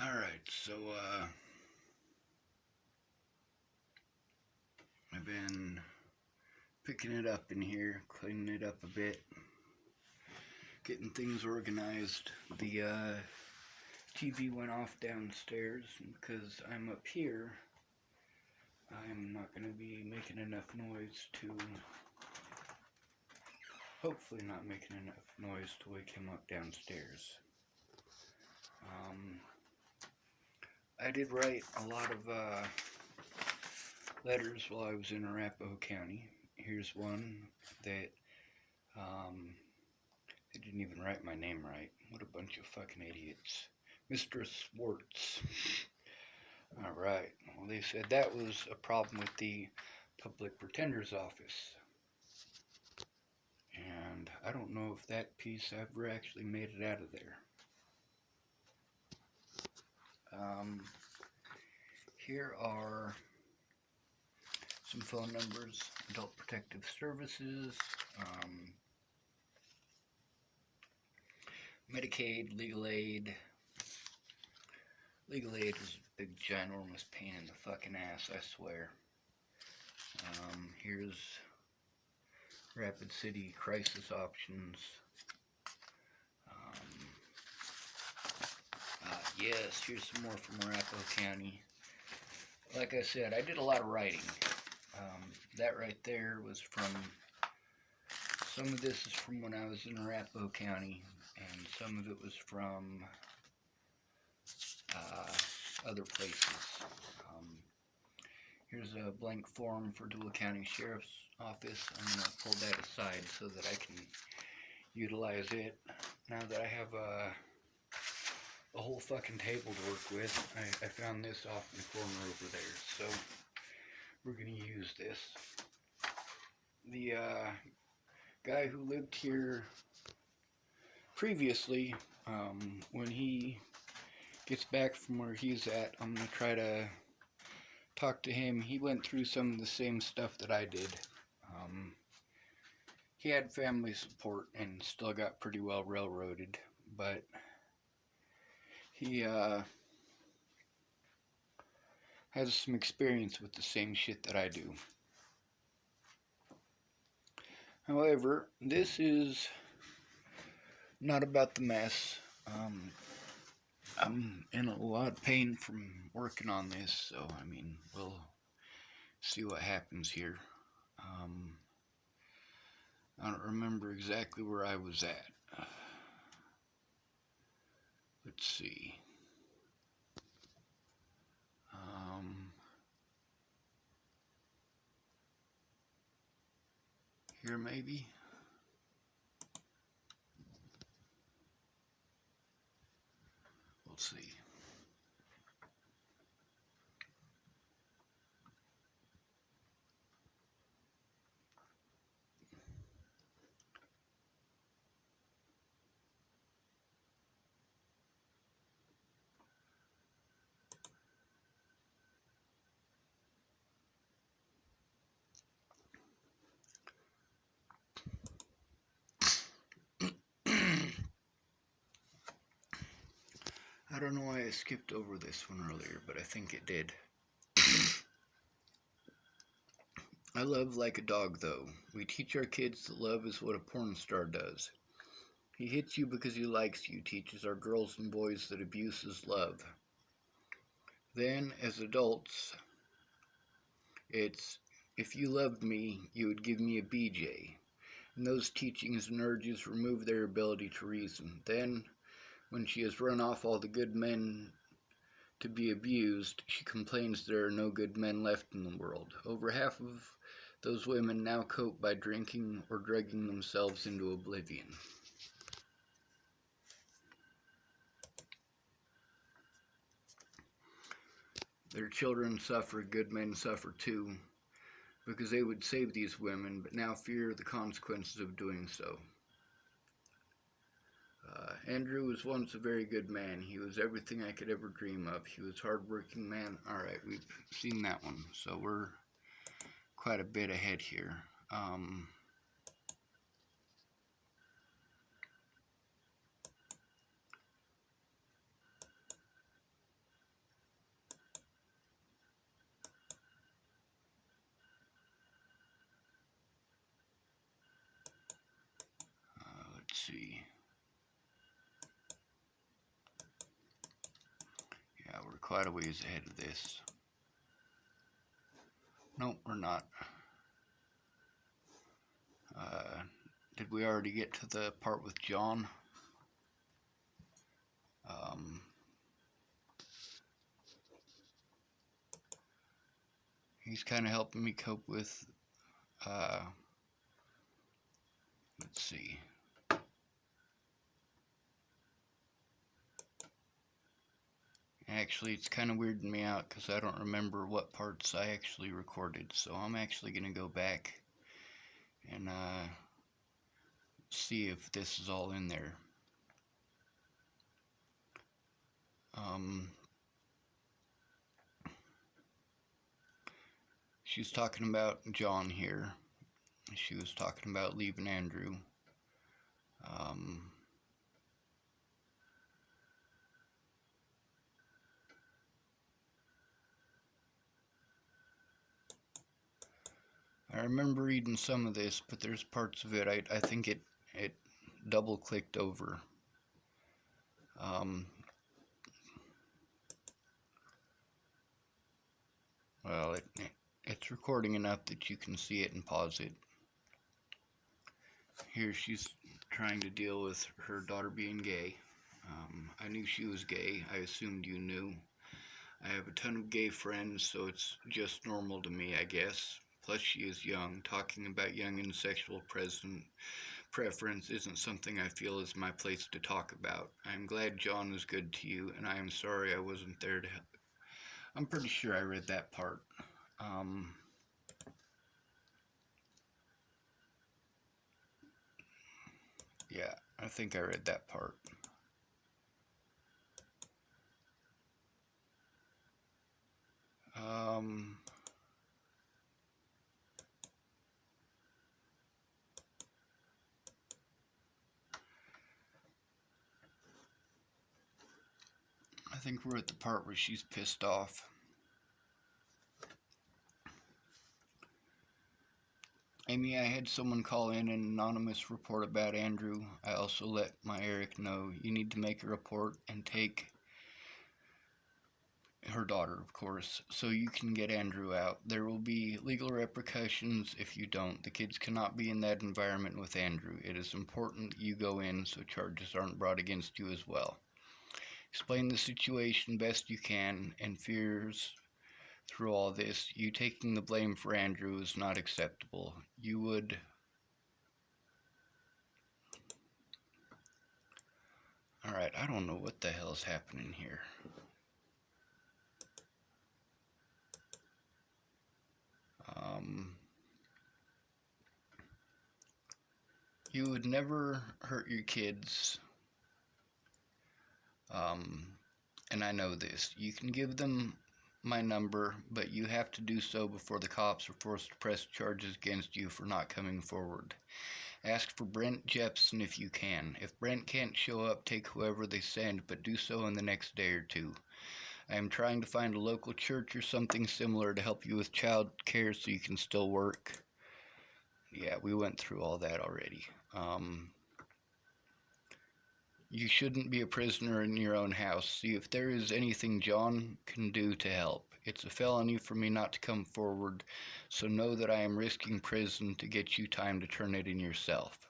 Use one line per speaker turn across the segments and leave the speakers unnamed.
Alright, so I've been picking it up in here, cleaning it up a bit, getting things organized. The TV went off downstairs, and because I'm up here, I'm not going to be making enough noise to, hopefully not making enough noise to wake him up downstairs. I did write a lot of letters while I was in Arapahoe County. Here's one that they didn't even write my name right. What a bunch of fucking idiots. Mr. Swartz. Alright, well, they said that was a problem with the public pretender's office. And I don't know if that piece ever actually made it out of there. Here are some phone numbers: Adult Protective Services, Medicaid, Legal Aid. Legal Aid is a big ginormous pain in the fucking ass, I swear. Here's Rapid City Crisis Options. Yes, here's some more from Arapahoe County. Like I said, I did a lot of writing. That right there was from, some of this is from when I was in Arapahoe County, and some of it was from other places. Here's a blank form for Dula County Sheriff's Office. I'm going to pull that aside so that I can utilize it. Now that I have a whole fucking table to work with, I found this off in the corner over there, so we're going to use this. The guy who lived here previously, when he gets back from where he's at, I'm going to try to talk to him. He went through some of the same stuff that I did. He had family support and still got pretty well railroaded, but he has some experience with the same shit that I do. However, this is not about the mess. I'm in a lot of pain from working on this, so I mean, we'll see what happens here. I don't remember exactly where I was at. Let's see. Here maybe? We'll see. I don't know why I skipped over this one earlier, but I think it did. I love like a dog, though. We teach our kids that love is what a porn star does. He hits you because he likes you, teaches our girls and boys that abuse is love. Then, as adults, it's, if you loved me, you would give me a BJ. And those teachings and urges remove their ability to reason. Then, when she has run off all the good men to be abused, she complains there are no good men left in the world. Over half of those women now cope by drinking or drugging themselves into oblivion. Their children suffer, good men suffer too, because they would save these women, but now fear the consequences of doing so. Andrew was once a very good man. He was everything I could ever dream of. He was a hard-working man. Alright, we've seen that one, so we're quite a bit ahead here. see. Yeah, we're quite a ways ahead of this. Nope, we're not. Did we already get to the part with John? He's kind of helping me cope with, let's see. Actually, it's kind of weirding me out because I don't remember what parts I actually recorded. So I'm actually going to go back and see if this is all in there. She's talking about John here. She was talking about leaving Andrew. I remember reading some of this, but there's parts of it I think it double clicked over. Well, it's recording enough that you can see it and pause it. Here she's trying to deal with her daughter being gay. I knew she was gay. I assumed you knew. I have a ton of gay friends, so it's just normal to me, I guess. Plus, she is young. Talking about young and sexual preference isn't something I feel is my place to talk about. I'm glad John is good to you, and I am sorry I wasn't there to help. I'm pretty sure I read that part. Yeah, I think I read that part. I think we're at the part where she's pissed off. Amy, I had someone call in an anonymous report about Andrew. I also let my Eric know you need to make a report and take her daughter, of course, so you can get Andrew out. There will be legal repercussions if you don't. The kids cannot be in that environment with Andrew. It is important you go in so charges aren't brought against you as well. Explain the situation best you can and fears through all this. You taking the blame for Andrew is not acceptable. You would... Alright, I don't know what the hell is happening here. You would never hurt your kids. And I know this. You can give them my number, but you have to do so before the cops are forced to press charges against you for not coming forward. Ask for Brent Jepson if you can. If Brent can't show up, take whoever they send, but do so in the next day or two. I am trying to find a local church or something similar to help you with child care so you can still work. Yeah, we went through all that already. You shouldn't be a prisoner in your own house. See if there is anything John can do to help. It's a felony for me not to come forward, so know that I am risking prison to get you time to turn it in yourself.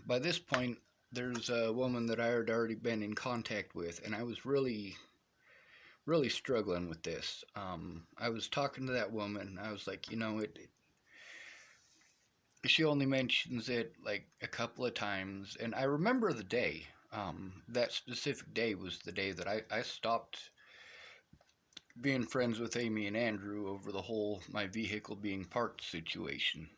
By this point, there's a woman that I had already been in contact with, and I was really struggling with this. I was talking to that woman. I was like, she only mentions it like a couple of times, and I remember the day. That specific day was the day that I stopped being friends with Amy and Andrew over the whole my vehicle being parked situation.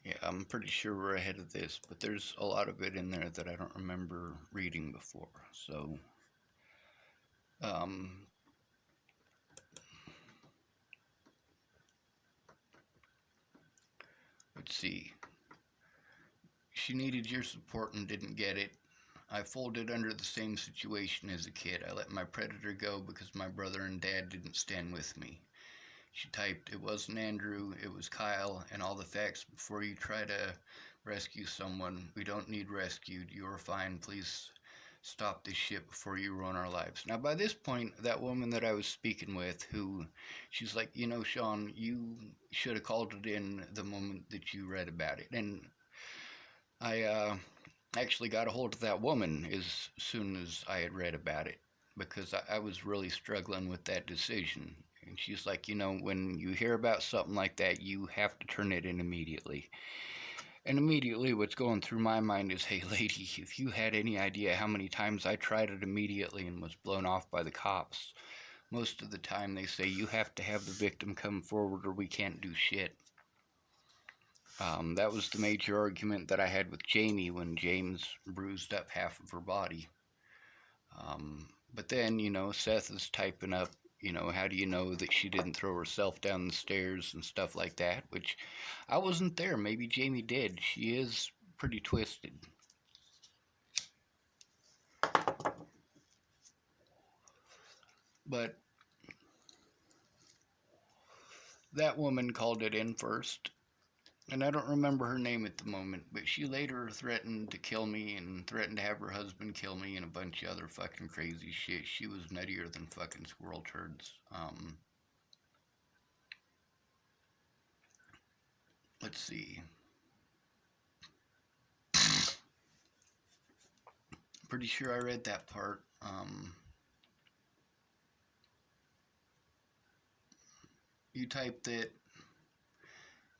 Yeah, I'm pretty sure we're ahead of this, but there's a lot of it in there that I don't remember reading before. So, let's see. She needed your support and didn't get it. I folded under the same situation as a kid. I let my predator go because my brother and dad didn't stand with me. She typed, "It wasn't Andrew, it was Kyle, and all the facts before you try to rescue someone. We don't need rescued. You're fine. Please stop this shit before you ruin our lives." Now, by this point, that woman that I was speaking with, she's like, Sean, you should have called it in the moment that you read about it. And I actually got a hold of that woman as soon as I had read about it because I was really struggling with that decision. And she's like, when you hear about something like that, you have to turn it in immediately. And immediately, what's going through my mind is, hey, lady, if you had any idea how many times I tried it immediately and was blown off by the cops, most of the time they say you have to have the victim come forward or we can't do shit. That was the major argument that I had with Jamie when James bruised up half of her body. But then, Seth is typing up, how do you know that she didn't throw herself down the stairs and stuff like that, which I wasn't there. Maybe Jamie did. She is pretty twisted. But that woman called it in first, and I don't remember her name at the moment, but she later threatened to kill me and threatened to have her husband kill me and a bunch of other fucking crazy shit. She was nuttier than fucking squirrel turds. Let's see. Pretty sure I read that part. You typed that,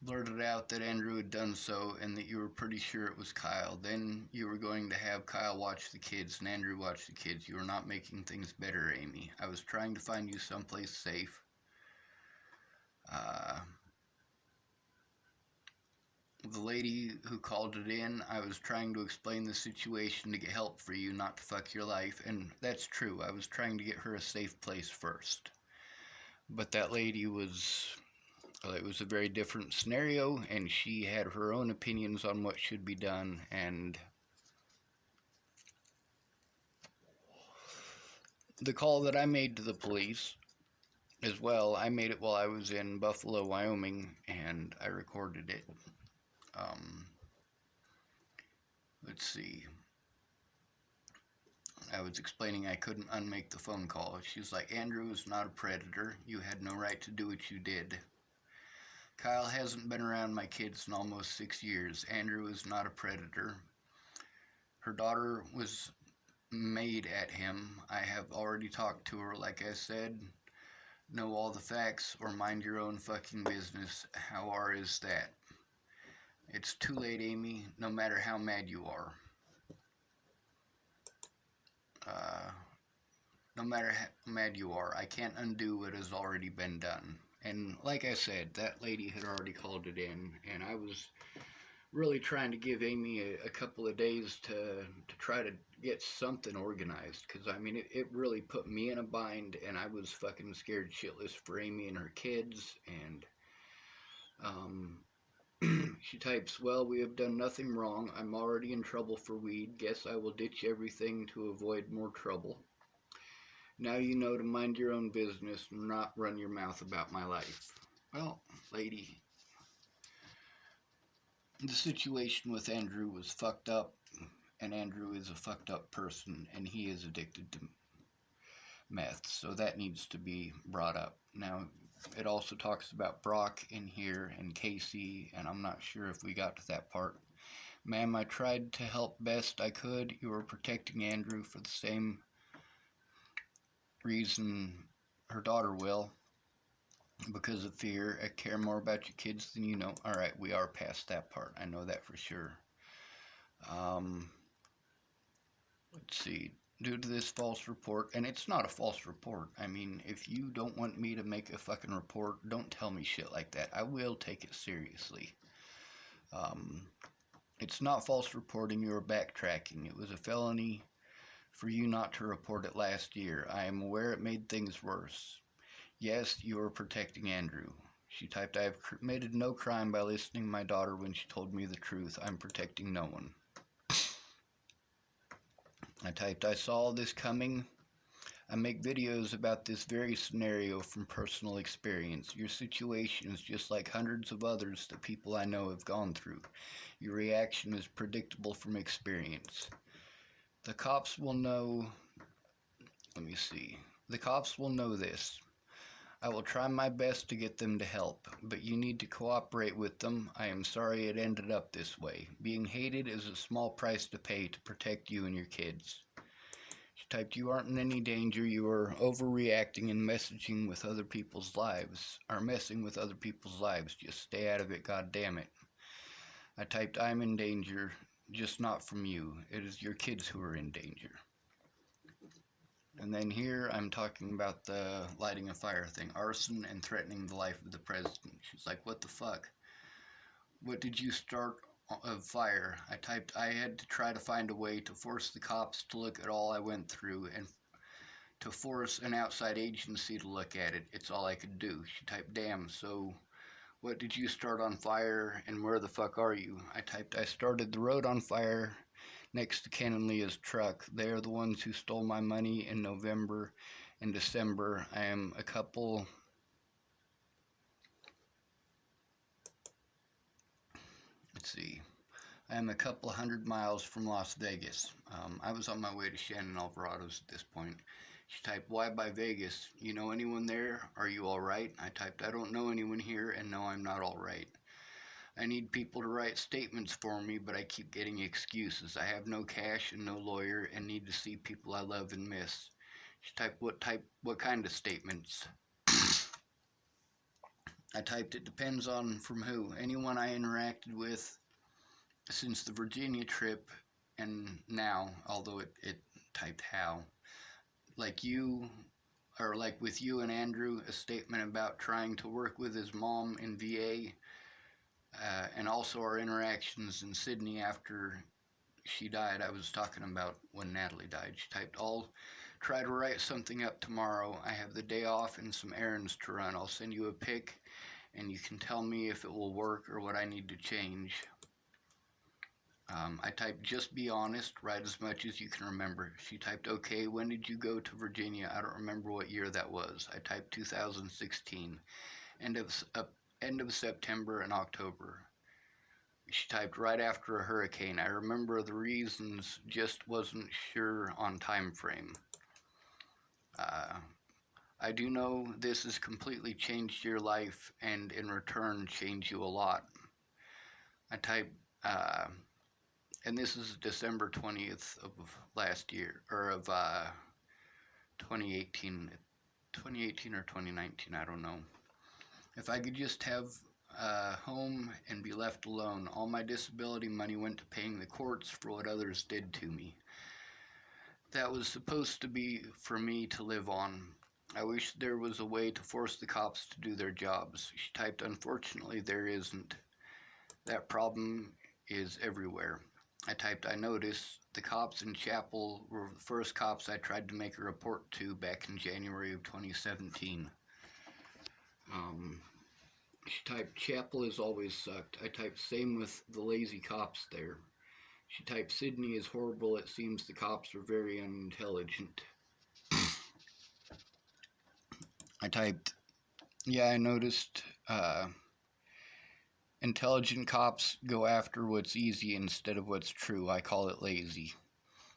blurted out that Andrew had done so and that you were pretty sure it was Kyle. Then you were going to have Kyle watch the kids and Andrew watch the kids. You were not making things better, Amy. I was trying to find you someplace safe. The lady who called it in, I was trying to explain the situation to get help for you, not to fuck your life. And that's true. I was trying to get her a safe place first. But that lady it was a very different scenario, and she had her own opinions on what should be done. And the call that I made to the police as well, I made it while I was in Buffalo, Wyoming, and I recorded it. Let's see. I was explaining I couldn't unmake the phone call. She was like, "Andrew is not a predator. You had no right to do what you did. Kyle hasn't been around my kids in almost 6 years. Andrew is not a predator. Her daughter was made at him. I have already talked to her, like I said. Know all the facts or mind your own fucking business. How hard is that? It's too late, Amy, no matter how mad you are. No matter how mad you are, I can't undo what has already been done." And like I said, that lady had already called it in, and I was really trying to give Amy a couple of days to try to get something organized, because I mean it really put me in a bind, and I was fucking scared shitless for Amy and her kids. And she types, "Well, we have done nothing wrong. I'm already in trouble for weed. Guess I will ditch everything to avoid more trouble. Now you know to mind your own business and not run your mouth about my life." Well, lady, the situation with Andrew was fucked up, and Andrew is a fucked up person, and he is addicted to meth, so that needs to be brought up. Now, it also talks about Brock in here and Casey, and I'm not sure if we got to that part. "Ma'am, I tried to help best I could. You were protecting Andrew for the same reason her daughter will, because of fear. I care more about your kids than you know." All right, we are past that part. I know that for sure. Let's see. "Due to this false report," and it's not a false report. I mean, if you don't want me to make a fucking report, don't tell me shit like that. I will take it seriously. "It's not false reporting. You are backtracking. It was a felony for you not to report it last year. I am aware it made things worse. Yes, you are protecting Andrew. She typed, I have committed no crime by listening to my daughter when she told me the truth. I'm protecting no one. I typed, I saw this coming. I make videos about this very scenario from personal experience. Your situation is just like hundreds of others that people I know have gone through. Your reaction is predictable from experience. The cops will know, let me see. The cops will know this. I will try my best to get them to help, but you need to cooperate with them. I am sorry it ended up this way. Being hated is a small price to pay to protect you and your kids. She typed, you aren't in any danger. You are overreacting and messing with other people's lives. Just stay out of it, god damn it. I typed, I'm in danger, just not from you. It is your kids who are in danger. And then here I'm talking about the lighting a fire thing. Arson and threatening the life of the president. She's like, what the fuck? What did you start a fire? I typed, I had to try to find a way to force the cops to look at all I went through and to force an outside agency to look at it. It's all I could do. She typed, damn, so what did you start on fire and where the fuck are you? I typed, I started the road on fire next to Ken and Leah's truck. They are the ones who stole my money in November and December. I am a couple... Let's see. I am a couple 100 miles from Las Vegas. I was on my way to Shannon Alvarado's at this point. She typed, why by Vegas? You know anyone there? Are you alright? I typed, I don't know anyone here, and no, I'm not alright. I need people to write statements for me, but I keep getting excuses. I have no cash and no lawyer and need to see people I love and miss. She typed, what kind of statements? I typed, it depends on from who. Anyone I interacted with since the Virginia trip and now, although it typed how. Like you, or like with you and Andrew, a statement about trying to work with his mom in VA, and also our interactions in Sydney after she died. I was talking about when Natalie died. She typed, I'll try to write something up tomorrow. I have the day off and some errands to run. I'll send you a pic and you can tell me if it will work or what I need to change. I typed, just be honest, write as much as you can remember. She typed, okay, when did you go to Virginia? I don't remember what year that was. I typed 2016, end of September and October. She typed, right after a hurricane. I remember the reasons, just wasn't sure on time frame. I do know this has completely changed your life and in return changed you a lot. I typed, and this is December 20th of last year, or of 2018 or 2019, I don't know. If I could just have a home and be left alone. All my disability money went to paying the courts for what others did to me. That was supposed to be for me to live on. I wish there was a way to force the cops to do their jobs. She typed, unfortunately, there isn't. That problem is everywhere. I typed, I noticed the cops in Chapel were the first cops I tried to make a report to back in January of 2017. She typed, Chapel has always sucked. I typed, same with the lazy cops there. She typed, Sydney is horrible. It seems the cops are very unintelligent. I typed, yeah, I noticed intelligent cops go after what's easy instead of what's true. I call it lazy.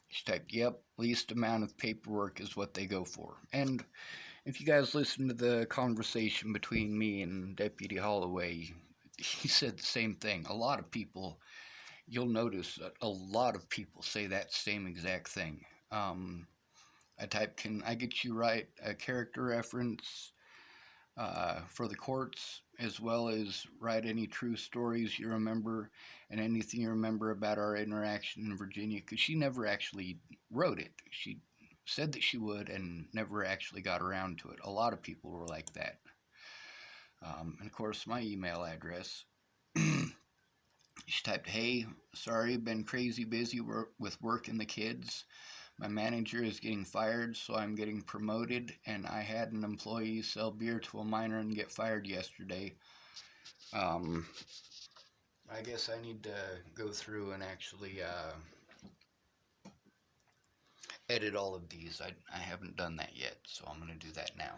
She typed, yep, least amount of paperwork is what they go for. And if you guys listen to the conversation between me and Deputy Holloway, he said the same thing. A lot of people, you'll notice that a lot of people say that same exact thing. I typed, can I get you write a character reference for the courts, as well as write any true stories you remember and anything you remember about our interaction in Virginia? Because she never actually wrote it. She said that she would and never actually got around to it. A lot of people were like that. And of course, my email address. She typed, hey, sorry, been crazy busy with work and the kids. My manager is getting fired, so I'm getting promoted, and I had an employee sell beer to a minor and get fired yesterday. I guess I need to go through and actually edit all of these. I haven't done that yet, so I'm going to do that now.